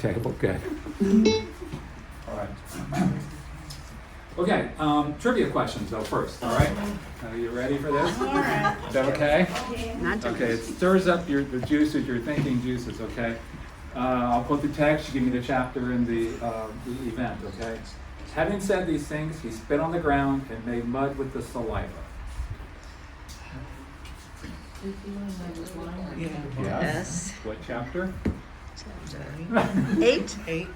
Okay, well, good. All right. Okay, trivia questions though first, all right? Are you ready for this? All right. Is that okay? Not to Okay, it stirs up the juices, your thinking juices, okay? I'll quote the text, you give me the chapter and the event, okay? Having said these things, he spit on the ground and made mud with the saliva. Yeah. Yes. What chapter? 8? 8,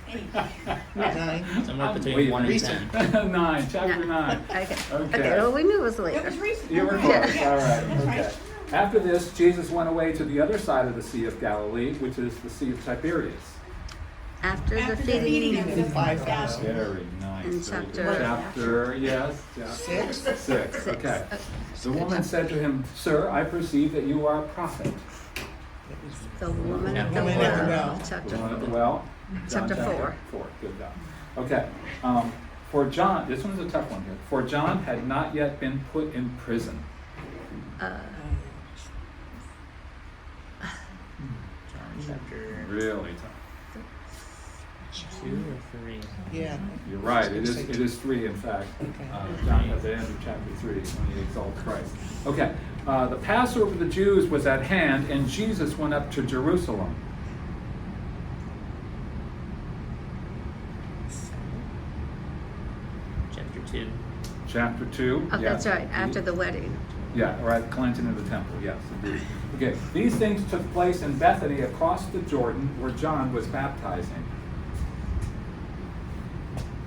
9. Somewhere between Wait, 1 and recent. 10. 9, chapter 9. Okay. Okay. Okay, well, we knew it was It later. was recent. You were Okay. close, Yeah. all right, That's okay. right. After this, Jesus went away to the other side of the Sea of Galilee, which is the Sea of Tiberias. After the After the feeding feeding of of the the 5,000. 5,000. Very nice. In very good. chapter- Chapter, yes. Yeah. 6. 6, okay. The woman said to him, "Sir, I perceive that you are a prophet." The woman Yeah. at the Woman at the well. well. The Chapter one at the 4. well. Chapter 4. 4, good job. Okay. For John, this one's a tough one here. For John had not yet been put in prison. Uh, John chapter Really tough. 2 or 3? Yeah. You're right, it is 3 in fact. Okay. John at the end of chapter 3 when he exalts Christ. Okay, the Passover of the Jews was at hand and Jesus went up to Jerusalem. Chapter 2. Chapter 2. oh, yeah. that's right, after the wedding. Yeah, or at the cleansing of the temple, yes, indeed. Okay, these things took place in Bethany across the Jordan where John was baptizing.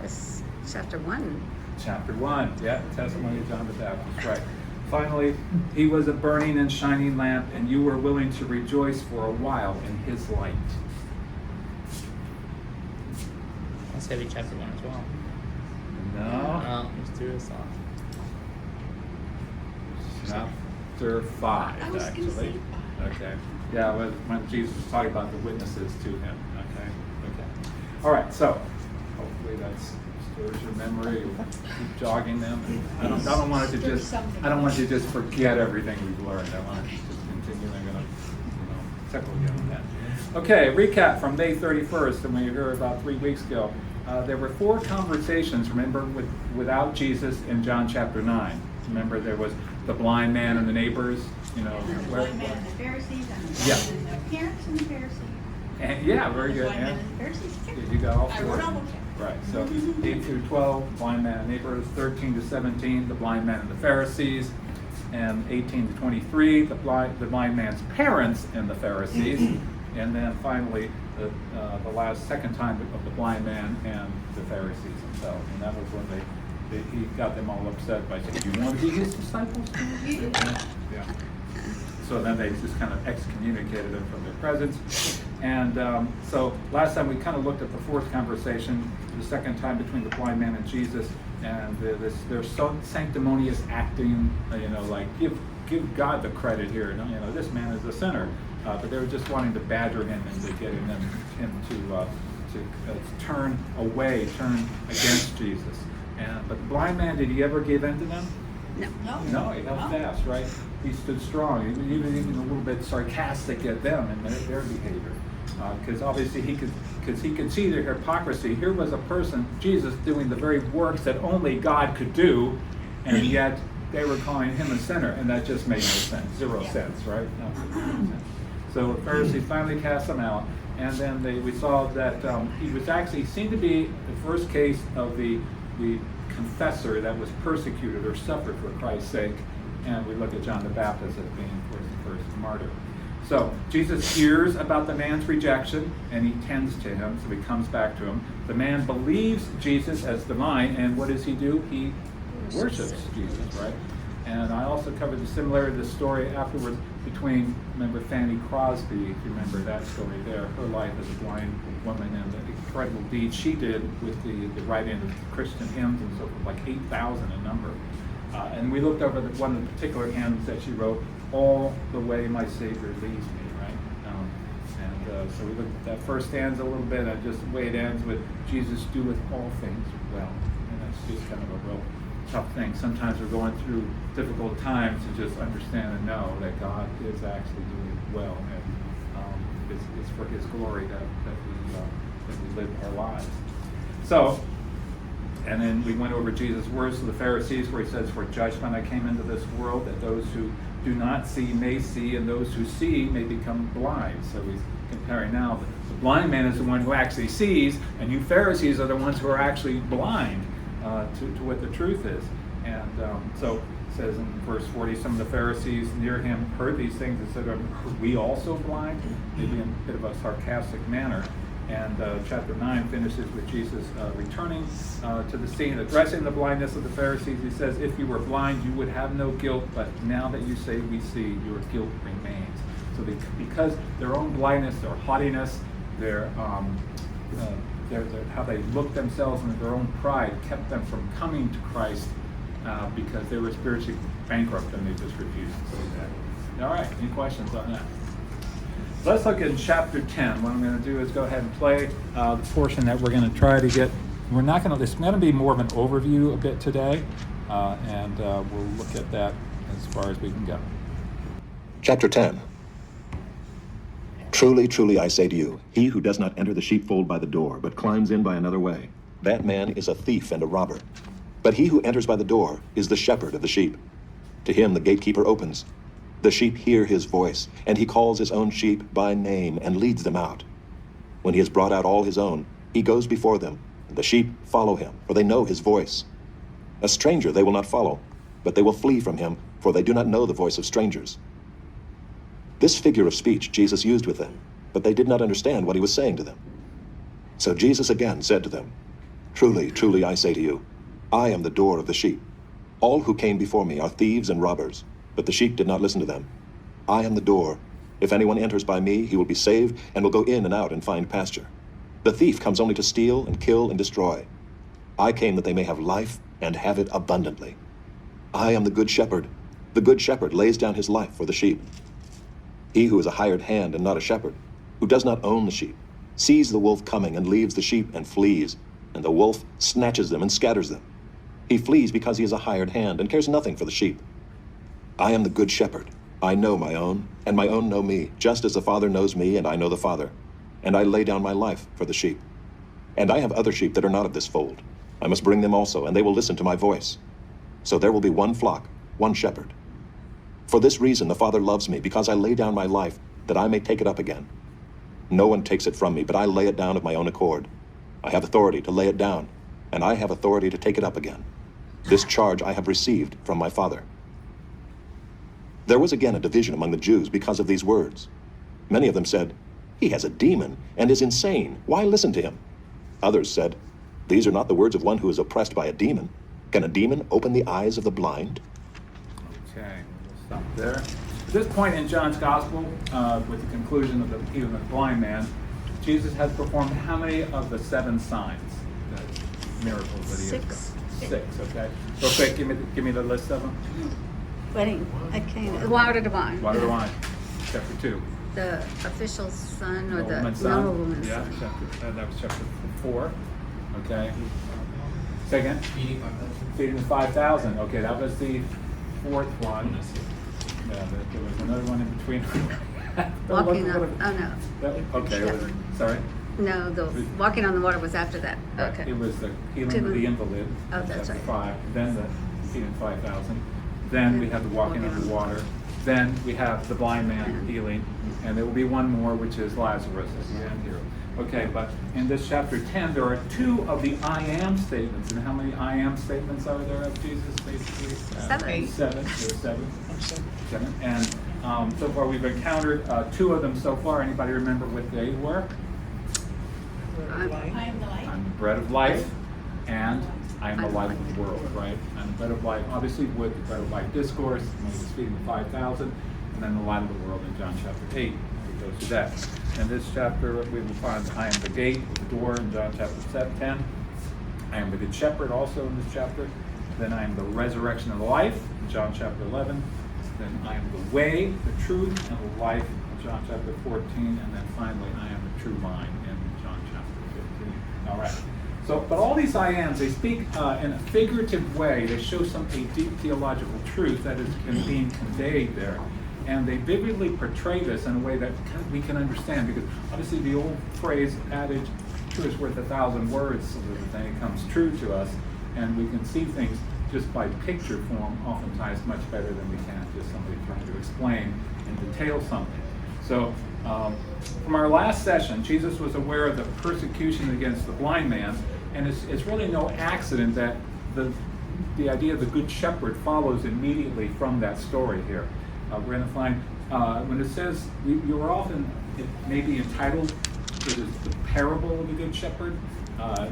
That's chapter 1. Chapter 1, yeah, the testimony of John the Baptist, right. Finally, he was a burning and shining lamp, and you were willing to rejoice for a while in his light. Let's heavy chapter 1 as well. No, Let's do this off. chapter 5, I was gonna actually. say Okay, yeah, when Jesus was talking about the witnesses to him, okay. All right, so, hopefully that's stirs your memory, you keep jogging them. I don't want it to just, I don't want you to just forget everything we've learned. I want it to just continue. I'm gonna, tickle you on that. Okay, recap from May 31st, and we heard about 3 weeks ago. There were 4 conversations, remember, without Jesus in John chapter 9. Remember, there was the blind man and the neighbors, The blind man and the Pharisees and Yeah. the parents and the Pharisees. And, yeah, very The good. blind man Yeah. and the Pharisees. You got all I 4. wrote all of them. Right, so 8 through 12, blind man and neighbors, 13 to 17, the blind man and the Pharisees, and 18 to 23, the blind man's parents and the Pharisees, and then finally the last second time of the blind man and the Pharisees themselves, and that was when he got them all upset by saying, "Do you want to be his disciples?" Yeah. So then they just kind of excommunicated him from their presence. And so last time we kind of looked at the 4th conversation, the second time between the blind man and Jesus, and their sanctimonious acting, like give God the credit here. This man is a sinner, but they were just wanting to badger him into getting him to turn against Jesus. But the blind man, did he ever give in to them? No. No, he held fast, right? He stood strong. He was even a little bit sarcastic at them and their behavior, because obviously he could see their hypocrisy. Here was a person, Jesus, doing the very works that only God could do, and yet they were calling him a sinner, and that just made no sense, zero sense, right? No. So the Pharisees finally cast him out, and then we saw that he seemed to be the first case of the confessor that was persecuted or suffered for Christ's sake, and we look at John the Baptist as being, of course, the first martyr. So Jesus hears about the man's rejection, and he tends to him, so he comes back to him. The man believes Jesus as divine, and what does he do? He worships Jesus, right? And I also covered the similarity of the story afterwards between, remember, Fanny Crosby, if you remember that story there, her life as a blind woman and the incredible deeds she did with the writing of Christian hymns and so forth, like 8,000 in number. And we looked over one of the particular hymns that she wrote, "All the way my Savior leads me," right? So we looked at that first stanza a little bit, and just the way it ends with, "Jesus doeth all things well." And that's just kind of a real tough thing. Sometimes we're going through difficult times to just understand and know that God is actually doing well, and it's for His glory that live our lives. So, and then we went over Jesus' words to the Pharisees where he says, "For judgment I came into this world, that those who do not see may see, and those who see may become blind." So he's comparing now. The blind man is the one who actually sees, and you Pharisees are the ones who are actually blind to what the truth is. And so it says in verse 40, some of the Pharisees near him heard these things and said, "Are we also blind?" Maybe in a bit of a sarcastic manner. And chapter 9 finishes with Jesus returning to the scene, addressing the blindness of the Pharisees. He says, "If you were blind, you would have no guilt, but now that you say we see, your guilt remains." So because their own blindness, their haughtiness, their how they looked themselves and their own pride kept them from coming to Christ because they were spiritually bankrupt and they just refused to see that. All right, any questions on that? Let's look at chapter 10. What I'm going to do is go ahead and play the portion that we're going to try to get. We're not going to, it's going to be more of an overview a bit today, and we'll look at that as far as we can go. Chapter 10. Truly, truly, I say to you, he who does not enter the sheepfold by the door, but climbs in by another way, that man is a thief and a robber. But he who enters by the door is the shepherd of the sheep. To him the gatekeeper opens. The sheep hear his voice, and he calls his own sheep by name and leads them out. When he has brought out all his own, he goes before them, and the sheep follow him, for they know his voice. A stranger they will not follow, but they will flee from him, for they do not know the voice of strangers. This figure of speech Jesus used with them, but they did not understand what he was saying to them. So Jesus again said to them, Truly, truly, I say to you, I am the door of the sheep. All who came before me are thieves and robbers, but the sheep did not listen to them. I am the door. If anyone enters by me, he will be saved and will go in and out and find pasture. The thief comes only to steal and kill and destroy. I came that they may have life and have it abundantly. I am the good shepherd. The good shepherd lays down his life for the sheep. He who is a hired hand and not a shepherd, who does not own the sheep, sees the wolf coming and leaves the sheep and flees, and the wolf snatches them and scatters them. He flees because he is a hired hand and cares nothing for the sheep. I am the good shepherd. I know my own, and my own know me, just as the Father knows me, and I know the Father. And I lay down my life for the sheep. And I have other sheep that are not of this fold. I must bring them also, and they will listen to my voice. So there will be one flock, one shepherd. For this reason the Father loves me, because I lay down my life, that I may take it up again. No one takes it from me, but I lay it down of my own accord. I have authority to lay it down, and I have authority to take it up again. This charge I have received from my Father. There was again a division among the Jews because of these words. Many of them said, He has a demon and is insane. Why listen to him? Others said, These are not the words of one who is oppressed by a demon. Can a demon open the eyes of the blind? Okay, we'll stop there. At this point in John's Gospel, with the conclusion of the healing of the blind man, Jesus has performed how many of the 7 signs, the miracles that he has done? 6, okay. Real quick, give me the list of them. Wedding at Cana, water to wine. Water to wine, chapter 2. The official son or the Nobleman's son. nobleman's Yeah, son. that was chapter 4. Okay. Second, feeding the 5,000. Okay, that was the 4th one. Yeah, there was another one in between. Walking on, oh no. Okay, sorry. No, the walking on the water was after that. Right. Okay. It was the healing of the invalid. Oh, that's chapter right. 5. Then the feeding 5,000. Then we have the walking on the water. Then we have the blind man healing. And there will be one more, which is Lazarus at the end here. Okay, but in this chapter 10, there are 2 of the I am statements. And how many I am statements are there of Jesus, basically? 7. 7. There are 7. And so far we've encountered 2 of them so far. Anybody remember what they were? I am the light. I'm the bread of life, and I am the light of the world, right? I'm the bread of life, obviously with the bread of life discourse, and he was feeding the 5,000, and then the light of the world in John chapter 8. We go through that. In this chapter, we will find I am the gate, the door in John chapter 10. I am the good shepherd also in this chapter. Then I am the resurrection and the life in John chapter 11. Then I am the way, the truth, and the life in John chapter 14. And then finally, I am the true vine in John chapter 15. All right. So, but all these I ams, they speak in a figurative way. They show a deep theological truth that is being conveyed there. And they vividly portray this in a way that we can understand, because obviously the old phrase, adage, true is worth 1,000 words, so that the thing comes true to us, and we can see things just by picture form oftentimes much better than we can just somebody trying to explain in detail something. So from our last session, Jesus was aware of the persecution against the blind man, and it's really no accident that the idea of the Good Shepherd follows immediately from that story here. We're going to find, when it says, you're often, it may be entitled, it is the parable of the Good Shepherd,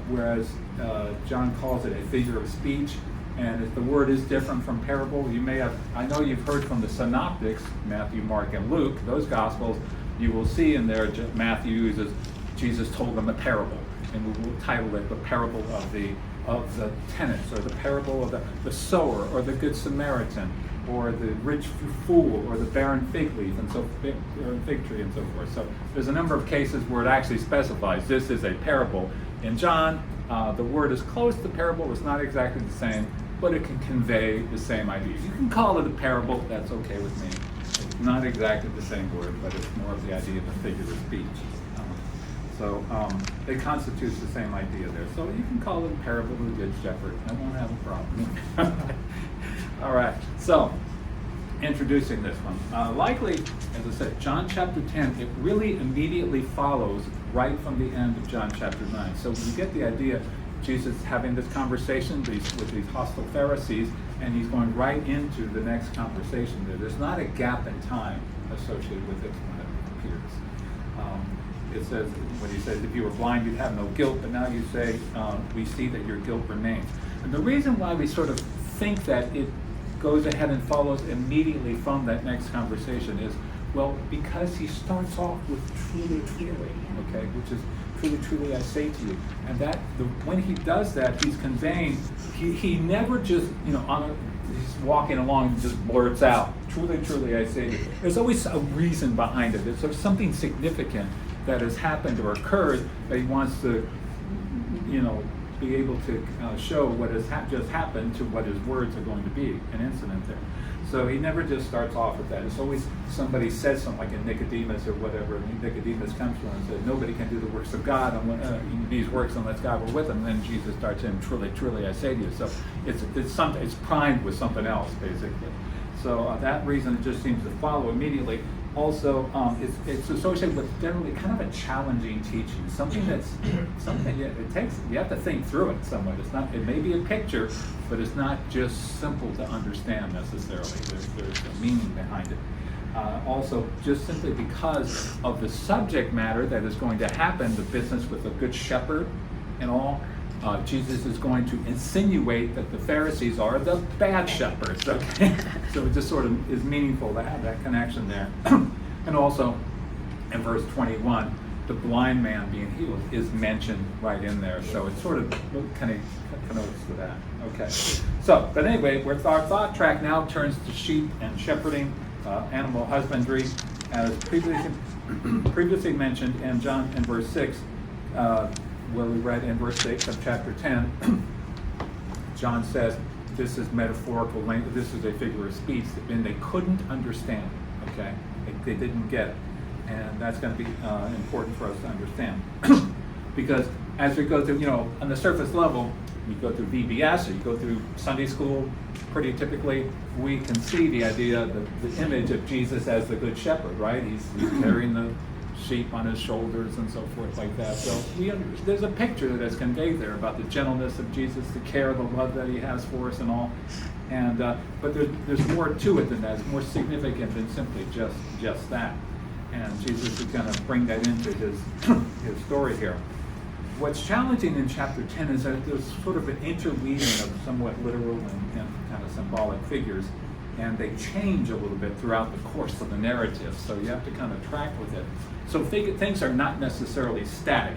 whereas John calls it a figure of speech. And if the word is different from parable, you may have, I know you've heard from the synoptics, Matthew, Mark, and Luke, those Gospels, you will see in there Matthew uses, Jesus told them a parable. And we will title it the parable of the tenants, or the parable of the sower, or the Good Samaritan, or the rich fool, or the barren fig leaf, and so fig tree, and so forth. So there's a number of cases where it actually specifies this is a parable. In John, the word is close to parable. It's not exactly the same, but it can convey the same idea. You can call it a parable. That's okay with me. It's not exactly the same word, but it's more of the idea of the figure of speech. So it constitutes the same idea there. So you can call it a parable of the Good Shepherd. I won't have a problem. All right. So introducing this one. Likely, as I said, John chapter 10, it really immediately follows right from the end of John chapter 9. So you get the idea, Jesus having this conversation with these hostile Pharisees, and he's going right into the next conversation there. There's not a gap in time associated with it when it appears. It says, when he says, if you were blind, you'd have no guilt, but now you say, we see that your guilt remains. And the reason why we sort of think that it goes ahead and follows immediately from that next conversation is, well, because he starts off with truly, truly, okay, which is truly, truly, I say to you. And that, when he does that, he's conveying, he never just, he's walking along and just blurts out, truly, truly, I say to you. There's always a reason behind it. There's something significant that has happened or occurred that he wants to, be able to show what has just happened to what his words are going to be, an incident there. So he never just starts off with that. It's always somebody says something like in Nicodemus or whatever, and Nicodemus comes to him and says, nobody can do the works of God, these works unless God were with them. And then Jesus starts in, truly, truly, I say to you. So it's primed with something else, basically. So that reason it just seems to follow immediately. Also, it's associated with generally kind of a challenging teaching, something it takes. You have to think through it somewhat. It may be a picture, but it's not just simple to understand necessarily. There's a meaning behind it. Also, just simply because of the subject matter that is going to happen, the business with the Good Shepherd and all. Jesus is going to insinuate that the Pharisees are the bad shepherds, okay? So it just sort of is meaningful to have that connection there. And also, in verse 21, the blind man being healed is mentioned right in there. So it sort of kind of connotes to that, okay? So, but anyway, our thought track now turns to sheep and shepherding, animal husbandry, as previously mentioned in verse 6, where we read in verse 6 of chapter 10, John says, this is metaphorical language, this is a figure of speech, and they couldn't understand, okay? They didn't get it. And that's going to be important for us to understand. Because as we go through, on the surface level, you go through VBS or you go through Sunday school, pretty typically, we can see the idea, the image of Jesus as the Good Shepherd, right? He's carrying the sheep on his shoulders and so forth like that. So there's a picture that is conveyed there about the gentleness of Jesus, the care, the love that he has for us and all. And but there's more to it than that. It's more significant than simply just that. And Jesus is going to bring that into his story here. What's challenging in chapter 10 is that there's sort of an interweaving of somewhat literal and kind of symbolic figures, and they change a little bit throughout the course of the narrative, so you have to kind of track with it. So things are not necessarily static.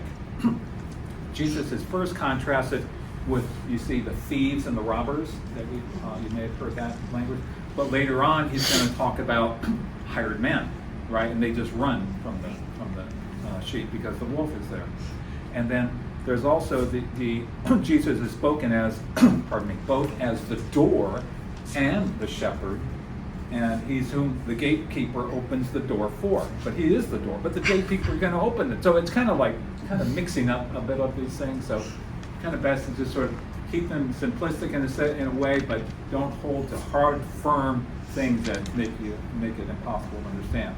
Jesus is first contrasted with, you see, the thieves and the robbers, that you may have heard that language, but later on he's going to talk about hired men, right? And they just run from the sheep because the wolf is there. And then there's also the Jesus is spoken as, both as the door and the shepherd, And he's whom the gatekeeper opens the door for. But he is the door, but the gatekeeper is going to open it. So it's kind of mixing up a bit of these things. So kind of best to just sort of keep them simplistic in a way, but don't hold to hard, firm things that make it impossible to understand.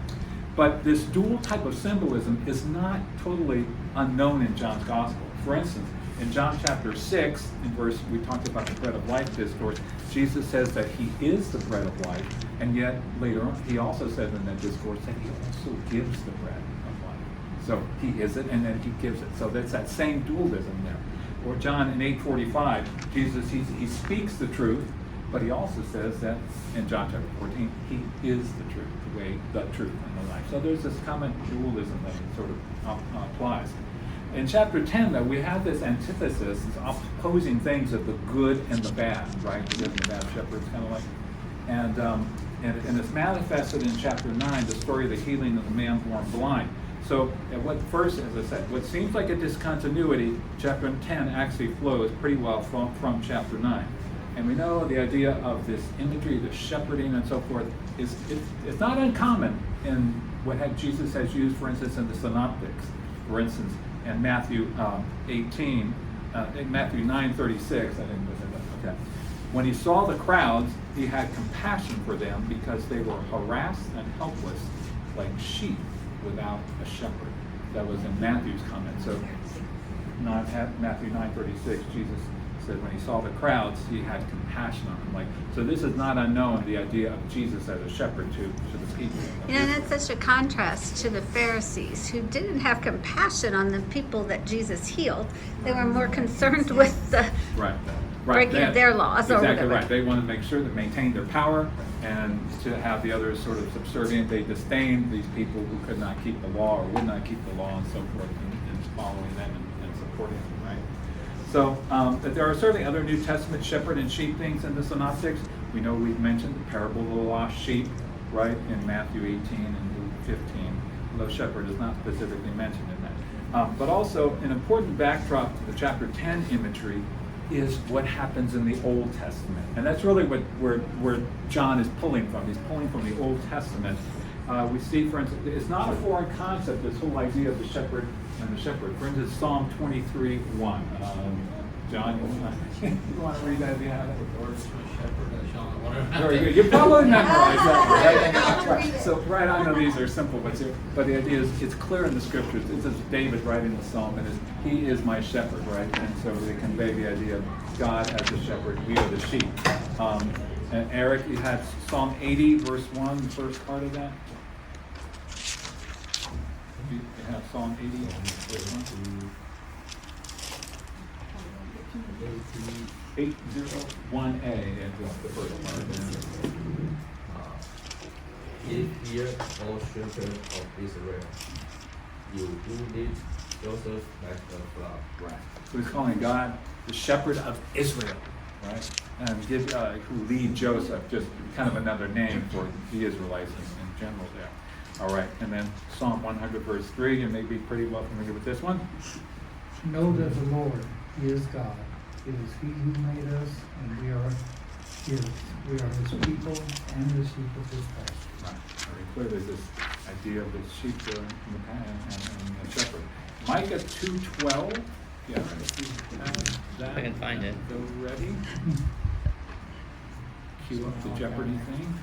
But this dual type of symbolism is not totally unknown in John's gospel. For instance, in John chapter 6, in verse, we talked about the bread of life discourse, Jesus says that he is the bread of life, and yet later on, he also says in that discourse that he also gives the bread of life. So he is it, and then he gives it. So that's that same dualism there. Or John in 8:45, Jesus, he speaks the truth, but he also says that in John chapter 14, he is the truth, the way, the truth, and the life. So there's this common dualism that sort of applies. In chapter 10, though, we have this antithesis, this opposing things of the good and the bad, right? The good and the bad shepherds, kind of like. And it's manifested in chapter 9, the story of the healing of the man born blind. So at what first, as I said, what seems like a discontinuity, chapter 10 actually flows pretty well from chapter 9. And we know the idea of this imagery, the shepherding and so forth, it's not uncommon in what Jesus has used, for instance, in the synoptics. For instance, in Matthew 18, in Matthew 9:36, I think was it. Okay. When he saw the crowds, he had compassion for them because they were harassed and helpless, like sheep without a shepherd. That was in Matthew's comment. So, Matthew 9:36, Jesus said when he saw the crowds, he had compassion on them. So this is not unknown, the idea of Jesus as a shepherd to the people. And that's such a contrast to the Pharisees, who didn't have compassion on the people that Jesus healed. They were more concerned with the breaking of their laws or exactly whatever. Right. They wanted to make sure that maintain their power and to have the others sort of subservient. They disdained these people who could not keep the law or would not keep the law and so forth, and following them and supporting them, right? So there are certainly other New Testament shepherd and sheep things in the synoptics. We know we've mentioned the parable of the lost sheep, right, in Matthew 18 and Luke 15, although shepherd is not specifically mentioned in that. But also an important backdrop to the chapter 10 imagery is what happens in the Old Testament. And that's really where John is pulling from. He's pulling from the Old Testament. We see, for instance, it's not a foreign concept, this whole idea of the shepherd and the shepherd. For instance, Psalm 23:1. John, you want to read that? Yeah. Very good. You probably memorized that, right? So, right, I know these are simple, but the idea is it's clear in the scriptures. It's as David writing the psalm, and he is my shepherd, right? And so they convey the idea of God as the shepherd, we are the sheep. And Eric, you had Psalm 80, verse 1, the first part of that. You have Psalm 80, verse 1. 801A, and the first part. If ye all children of Israel, you do lead Joseph like a flock. Right. So he's calling God the shepherd of Israel, right? And who lead Joseph, just kind of another name for the Israelites in general there. All right, and then Psalm 100, verse 3, you may be pretty well familiar with this one. Know that the Lord, He is God. It is He who made us, and we are His. We are His people and the sheep of His pasture. Right. Very clear. There's this idea of the sheep and the shepherd. Micah 2:12. Yeah, if you have that. I can find it. Go ready. Cue up the Jeopardy thing.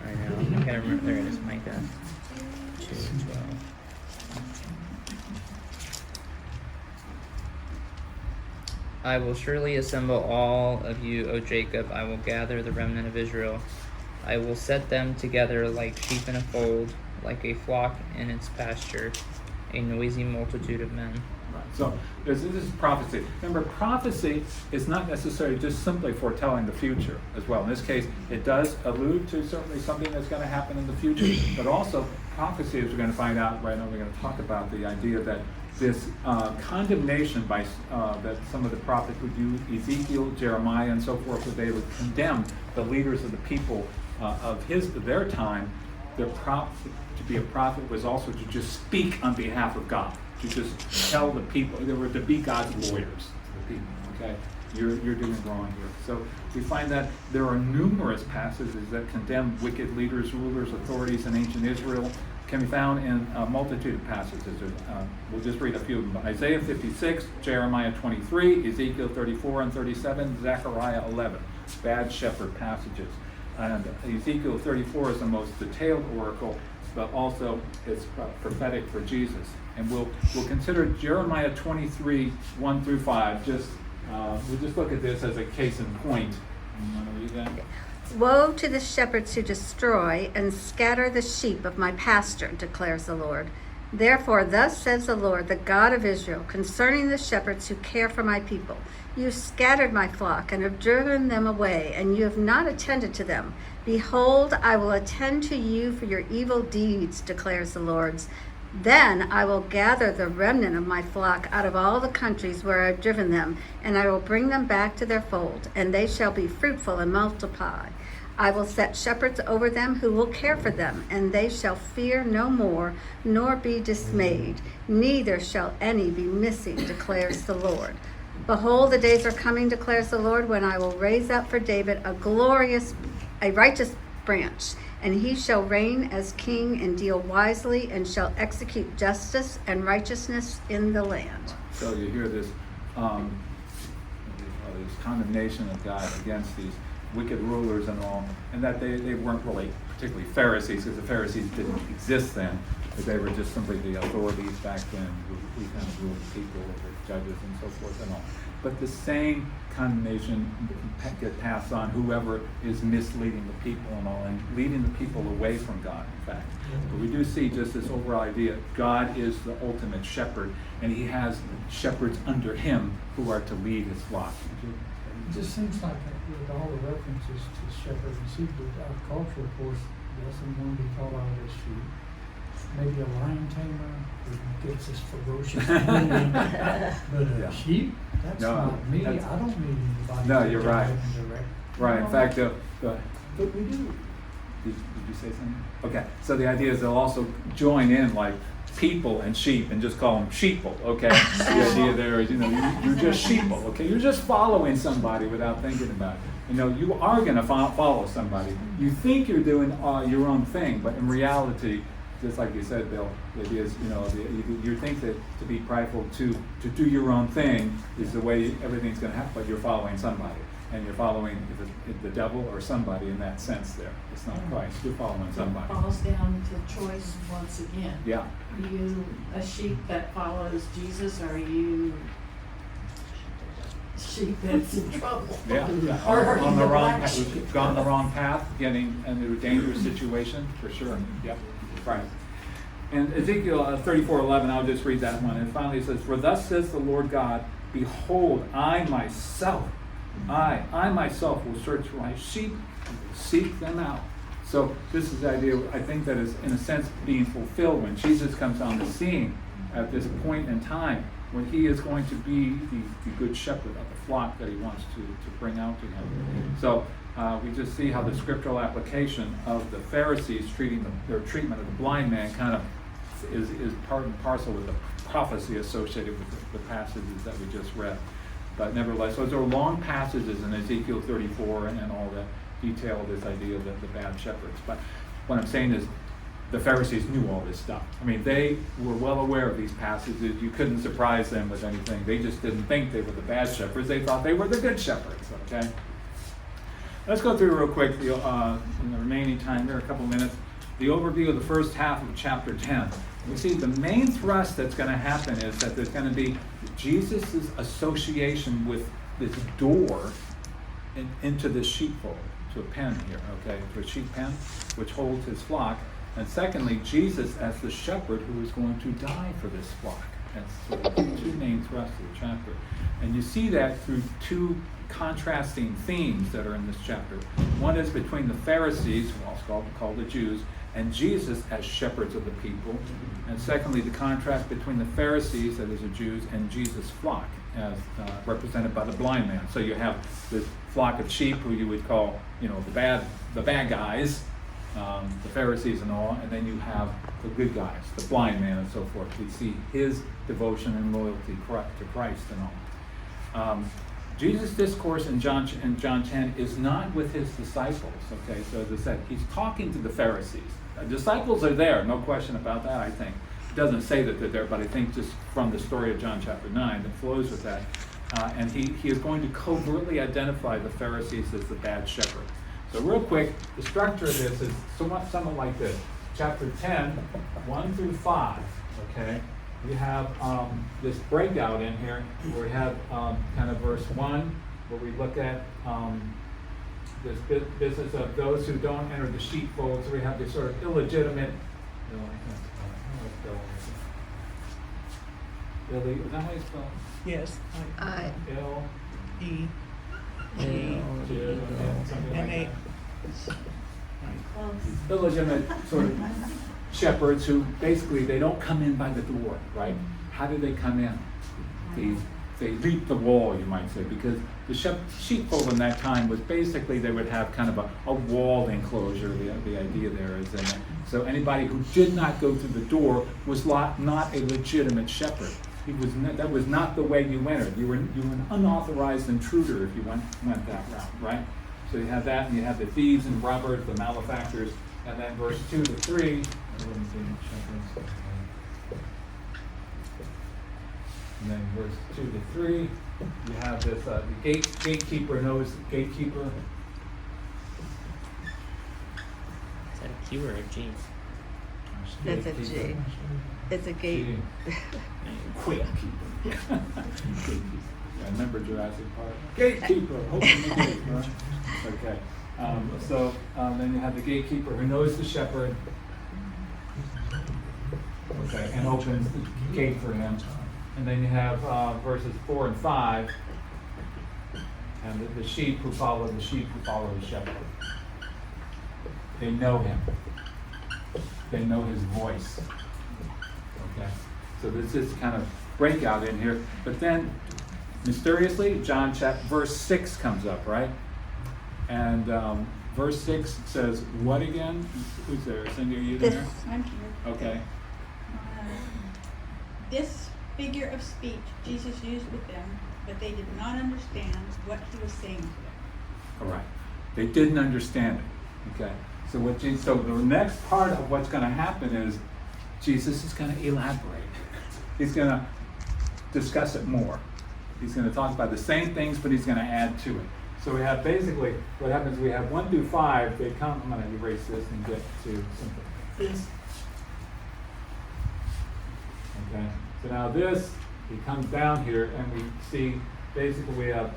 I know. I gotta remember. There it is, Micah 2:12. I will surely assemble all of you, O Jacob. I will gather the remnant of Israel. I will set them together like sheep in a fold, like a flock in its pasture, a noisy multitude of men. Right. So this is prophecy. Remember, prophecy is not necessarily just simply foretelling the future as well. In this case, it does allude to certainly something that's going to happen in the future, but also prophecy, as we're going to find out right now, we're going to talk about the idea that this condemnation by that some of the prophets would do, Ezekiel, Jeremiah, and so forth, that they would condemn the leaders of the people of their time. To be a prophet was also to just speak on behalf of God, to just tell the people. They were to be God's lawyers to the people. Okay, You're doing wrong here. So we find that there are numerous passages that condemn wicked leaders, rulers, authorities in ancient Israel. Can be found in a multitude of passages. We'll just read a few of them. Isaiah 56, Jeremiah 23, Ezekiel 34 and 37, Zechariah 11. Bad shepherd passages. And Ezekiel 34 is the most detailed oracle, but also it's prophetic for Jesus. And we'll consider Jeremiah 23, 1 through 5. We'll just look at this as a case in point. You want to read that? Woe to the shepherds who destroy and scatter the sheep of my pasture, declares the Lord. Therefore, thus says the Lord, the God of Israel, concerning the shepherds who care for my people. You scattered my flock and have driven them away, and you have not attended to them. Behold, I will attend to you for your evil deeds, declares the Lord. Then I will gather the remnant of my flock out of all the countries where I have driven them, and I will bring them back to their fold, and they shall be fruitful and multiply. I will set shepherds over them who will care for them, and they shall fear no more, nor be dismayed, neither shall any be missing, declares the Lord. Behold, the days are coming, declares the Lord, when I will raise up for David a righteous branch, and he shall reign as king and deal wisely, and shall execute justice and righteousness in the land. So you hear this condemnation of God against these wicked rulers and all, and that they weren't really particularly Pharisees, because the Pharisees didn't exist then, but they were just simply the authorities back then who kind of ruled the people, the judges and so forth and all. But the same condemnation get passed on whoever is misleading the people and all, and leading the people away from God, in fact. But we do see just this overall idea, God is the ultimate shepherd, and he has shepherds under him who are to lead his flock. It just seems like with all the references to shepherd and sheep, with our culture, of course, doesn't want to be called out as sheep. Maybe a lion tamer who gets this ferocious breeding, but a Yeah. sheep, that's No, not me. I that's- don't need anybody. No, to you're guide right. and direct. Right, in No, fact, go ahead. but we do. Did you say something? Okay, so the idea is they'll also join in like people and sheep and just call them sheeple, okay? The idea there is, you're just sheeple, okay? You're just following somebody without thinking about it. You are going to follow somebody. You think you're doing your own thing, but in reality, just like you said, Bill, it is, you think that to be prideful, to do your own thing is the way everything's going to happen, but you're following somebody. And you're following the devil or somebody in that sense there. It's not Christ. You're following somebody. It falls down to choice once again. Yeah. Are you a sheep that follows Jesus, or are you sheep that's in trouble? Yeah. Or are On you the the wrong, black sheep? we've gone the wrong path, getting into a dangerous situation, for sure. Yep. Right. And Ezekiel 34:11, I'll just read that one. And finally it says, "For thus says the Lord God, behold, I myself will search for my sheep and will seek them out." So this is the idea, I think, that is in a sense being fulfilled when Jesus comes on the scene at this point in time, when he is going to be the good shepherd of the flock that he wants to bring out to him. So we just see how the scriptural application of the Pharisees their treatment of the blind man kind of is part and parcel with the prophecy associated with the passages that we just read. But nevertheless, those are long passages in Ezekiel 34 and all that detail this idea of the bad shepherds. But what I'm saying is the Pharisees knew all this stuff. I mean, they were well aware of these passages. You couldn't surprise them with anything. They just didn't think they were the bad shepherds. They thought they were the good shepherds, okay? Let's go through real quick, in the remaining time, there are a couple minutes, the overview of the first half of chapter 10. We see the main thrust that's going to happen is that there's going to be Jesus' association with this door into the sheepfold, to a pen here, okay, to a sheep pen, which holds his flock. And secondly, Jesus as the shepherd who is going to die for this flock. That's sort of the two main thrusts of the chapter. And you see that through two contrasting themes that are in this chapter. One is between the Pharisees, who also called the Jews, and Jesus as shepherds of the people. And secondly, the contrast between the Pharisees, that is the Jews, and Jesus' flock, as represented by the blind man. So you have this flock of sheep who you would call, the bad guys, the Pharisees and all, and then you have the good guys, the blind man and so forth. We see his devotion and loyalty to Christ and all. Jesus' discourse in John 10 is not with his disciples, okay? So as I said, he's talking to the Pharisees. Disciples are there, no question about that, I think. It doesn't say that they're there, but I think just from the story of John chapter 9 that flows with that. And he is going to covertly identify the Pharisees as the bad shepherd. So real quick, the structure of this is somewhat like this. Chapter 10, 1 through 5, okay? We have this breakout in here where we have kind of verse 1 where we look at this business of those who don't enter the sheepfold. So we have this sort of illegitimate, is that how you spell it? Yes. L E. something like N-A. that. Illegitimate sort of shepherds who basically they don't come in by the door, right? How do they come in? They leap the wall, you might say, because the sheepfold in that time was basically they would have kind of a walled enclosure. The idea there is that so anybody who did not go through the door was not a legitimate shepherd. That was not the way you entered. You were an unauthorized intruder if you went that route, right? So you have that, and you have the thieves and robbers, the malefactors, and then verse 2 to 3. And then verse 2 to 3, you have this, the gatekeeper knows the gatekeeper. Is that a Q or a G? It's a G. It's a gate. Quail keeper. I remember Jurassic Park. Gatekeeper, open the gate, right? Okay. So then you have the gatekeeper who knows the shepherd. Okay, and opens the gate for him. And then you have verses 4 and 5, and the sheep who follow the shepherd. They know him. They know his voice. Okay, so this is kind of breakout in here. But then, mysteriously, verse 6 comes up, right? And verse 6 says, what again? Who's there? Cindy, are you there? I'm here. Okay. This figure of speech Jesus used with them, but they did not understand what he was saying to them. All right. They didn't understand it. Okay. So the next part of what's going to happen is Jesus is going to elaborate. He's going to discuss it more. He's going to talk about the same things, but he's going to add to it. So we have basically what happens. We have 1 through 5. They come. I'm going to erase this and get to something like this. Okay. So now this, he comes down here, and we see basically we have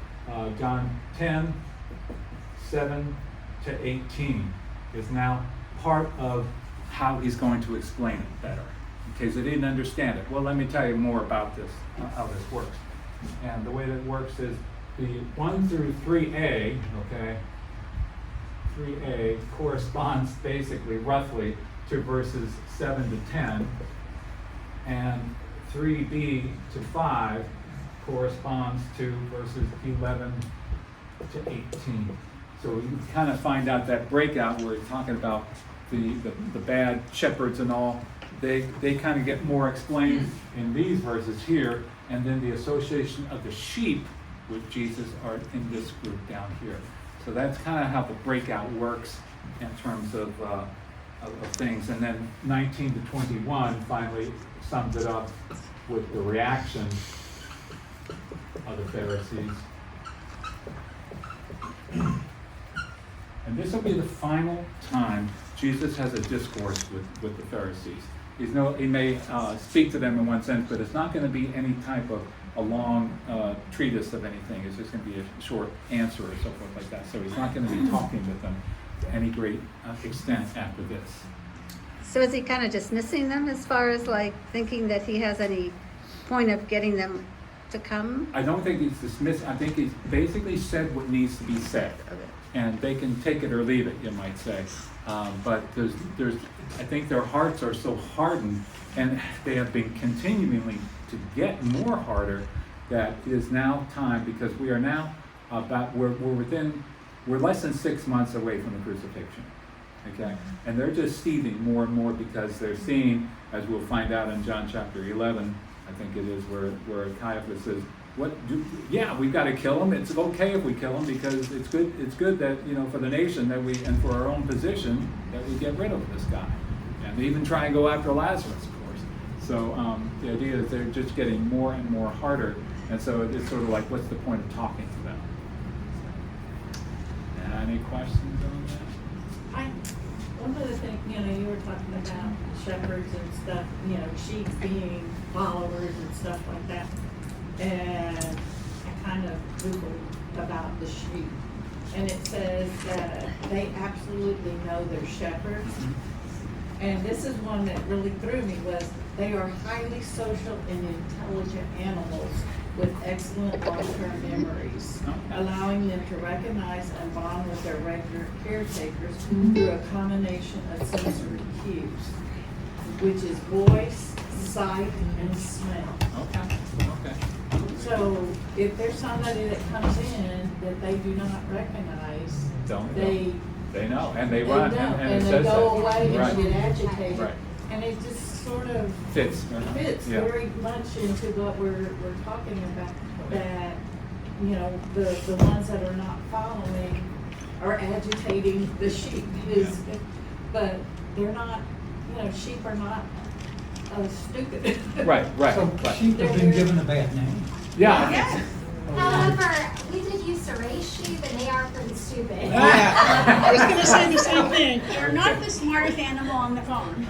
John 10, 7 to 18 is now part of how he's going to explain it better. In case they didn't understand it. Well, let me tell you more about this, how this works. And the way that it works is the 1 through 3a, okay, 3a corresponds basically roughly to verses 7 to 10, and 3b to 5 corresponds to verses 11 to 18. So you kind of find out that breakout where it's talking about the bad shepherds and all. They kind of get more explained in these verses here, and then the association of the sheep with Jesus are in this group down here. So that's kind of how the breakout works in terms of things. And then 19 to 21 finally sums it up with the reaction of the Pharisees. And this will be the final time Jesus has a discourse with the Pharisees. He may speak to them in one sense, but it's not going to be any type of a long treatise of anything. It's just going to be a short answer or so forth like that. So he's not going to be talking with them to any great extent after this. So is he kind of dismissing them as far as like thinking that he has any point of getting them to come? I don't think he's dismissed. I think he's basically said what needs to be said. Okay. And they can take it or leave it, you might say. But I think their hearts are so hardened, and they have been continuing to get more harder, that it is now time, because we are now we're less than 6 months away from the crucifixion. Okay? And they're just seething more and more because they're seeing, as we'll find out in John chapter 11, I think it is, where Caiaphas says, yeah, we've got to kill them. It's okay if we kill them because it's good that, for the nation that and for our own position that we get rid of this guy. And they even try and go after Lazarus, of course. So the idea is they're just getting more and more harder. And so it's sort of like, what's the point of talking to them? Any questions on that? One of the things, you were talking about shepherds and stuff, sheep being followers and stuff like that. And I kind of Googled about the sheep. And it says that they absolutely know their shepherds. And this is one that really threw me was they are highly social and intelligent animals with excellent long-term memories, allowing them to recognize and bond with their regular caretakers through a combination of sensory cues, which is voice, sight, and smell. Okay. So if there's somebody that comes in that they do not recognize, They know, and they they run, don't, and it and they says go that. away Right. and get agitated. Right. And it just sort of Fits. Yeah. very much into what we're talking about, that, the ones that are not following are agitating the sheep. But they're not, sheep are not stupid. Right. So sheep have been given a bad name. Yeah. Yes. However, we did use to raise sheep, and they are pretty stupid. I was gonna say the same thing. They're not the smartest animal on the farm.